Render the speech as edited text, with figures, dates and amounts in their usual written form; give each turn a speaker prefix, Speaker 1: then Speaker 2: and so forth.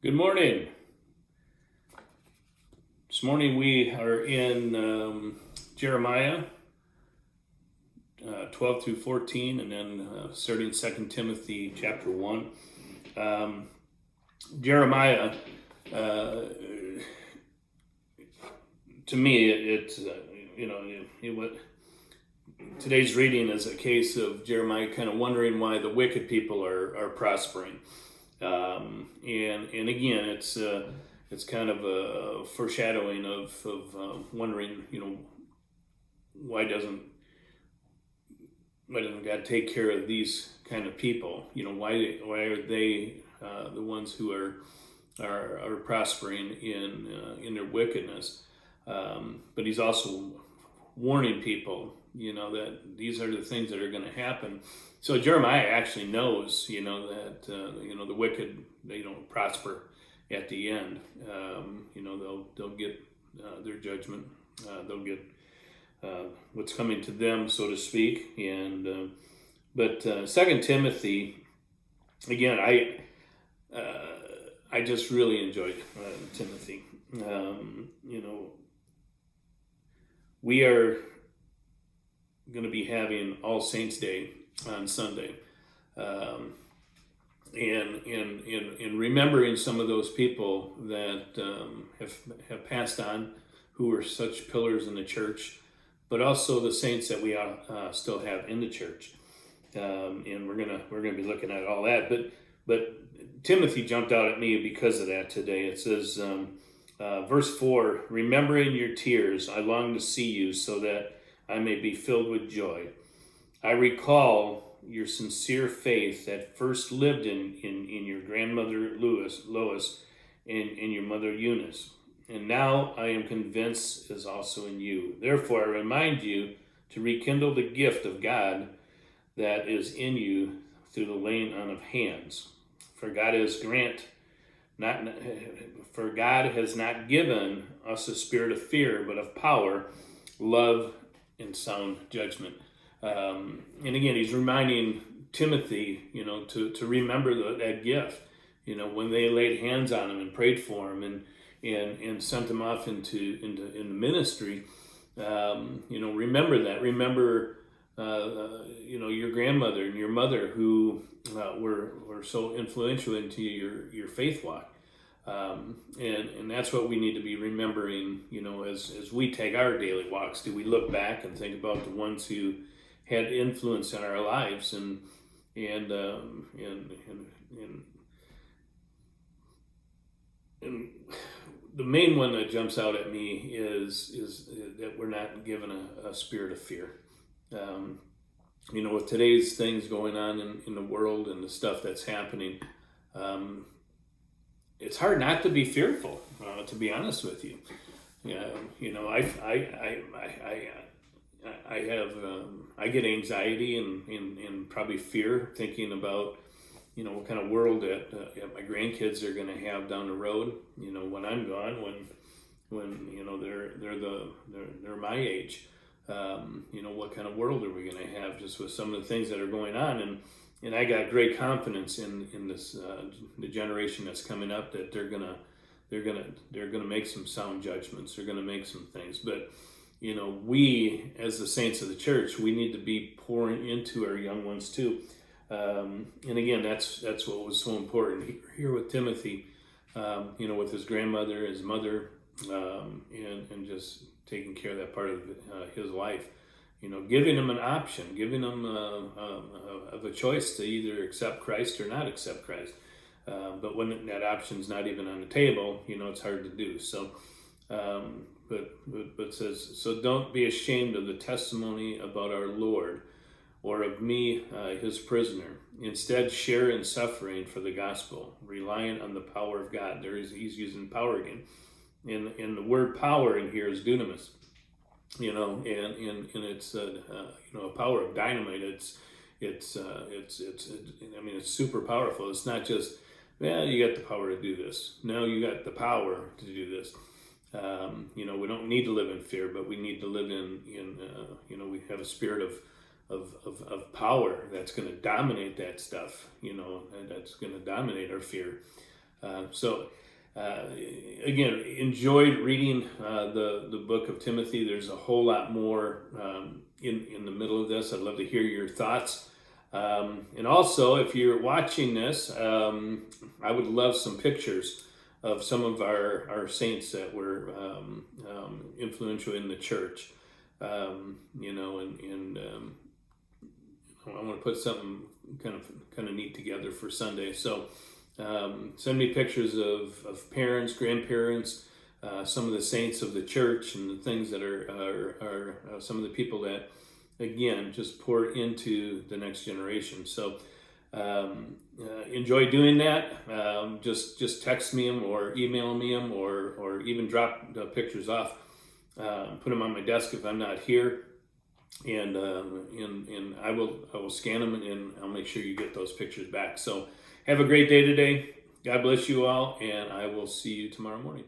Speaker 1: Good morning. This morning we are in Jeremiah 12 through 14, and then starting 2 Timothy chapter 1. Jeremiah, to me, today's reading is a case of Jeremiah kind of wondering why the wicked people are prospering. And again, it's kind of a foreshadowing of wondering, why doesn't God take care of these kind of people? Why are they the ones who are prospering in their wickedness? But He's also warning people, that these are the things that are going to happen. So Jeremiah actually knows, that the wicked, they don't prosper at the end. They'll get their judgment. They'll get what's coming to them, so to speak. And but 2 Timothy, again, I just really enjoyed Timothy. We are going to be having All Saints Day on Sunday, and remembering some of those people that have passed on, who were such pillars in the church, but also the saints that we still have in the church, and we're gonna be looking at all that. But Timothy jumped out at me because of that today. It says, verse 4: "Remembering your tears, I long to see you, so that I may be filled with joy. I recall your sincere faith that first lived in your grandmother Lois and your mother Eunice, and now I am convinced is also in you. Therefore I remind you to rekindle the gift of God that is in you through the laying on of hands. For God has not given us a spirit of fear, but of power, love, and sound judgment." And again, he's reminding Timothy, to remember that gift. When they laid hands on him and prayed for him and sent him off into ministry. Remember that. Remember, your grandmother and your mother who were so influential into your faith walk. And that's what we need to be remembering, as we take our daily walks. Do we look back and think about the ones who had influence in our lives, and the main one that jumps out at me is that we're not given a spirit of fear. With today's things going on in the world and the stuff that's happening, it's hard not to be fearful, to be honest with you. I get anxiety and probably fear thinking about, what kind of world that my grandkids are going to have down the road. When I'm gone, when they're my age. What kind of world are we going to have, just with some of the things that are going on? And I got great confidence in this the generation that's coming up, that they're gonna make some sound judgments. They're gonna make some things. But we as the saints of the church, we need to be pouring into our young ones too. And again, that's what was so important here with Timothy. With his grandmother, his mother, and just taking care of that part of his life. Giving them an option, giving them a choice to either accept Christ or not accept Christ. But when that option's not even on the table, it's hard to do. So, but it says, "So don't be ashamed of the testimony about our Lord, or of me, his prisoner. Instead, share in suffering for the gospel, reliant on the power of God." He's using power again. And the word power in here is dunamis. And it's a power of dynamite. It's super powerful. It's not just, you got the power to do this. No, you got the power to do this. We don't need to live in fear, but we need to live in we have a spirit of power that's going to dominate that stuff. And that's going to dominate our fear. So again, enjoyed reading the book of Timothy. There's a whole lot more in the middle of this. I'd love to hear your thoughts. And also, if you're watching this, I would love some pictures of some of our saints that were influential in the church. You know, and I want to put something kind of neat together for Sunday. So send me pictures of parents, grandparents, some of the saints of the church, and the things that are some of the people that, again, just pour into the next generation. So enjoy doing that. Just text me them or email me them, or even drop the pictures off. Put them on my desk if I'm not here, and I will scan them, and I'll make sure you get those pictures back. So have a great day today. God bless you all, and I will see you tomorrow morning.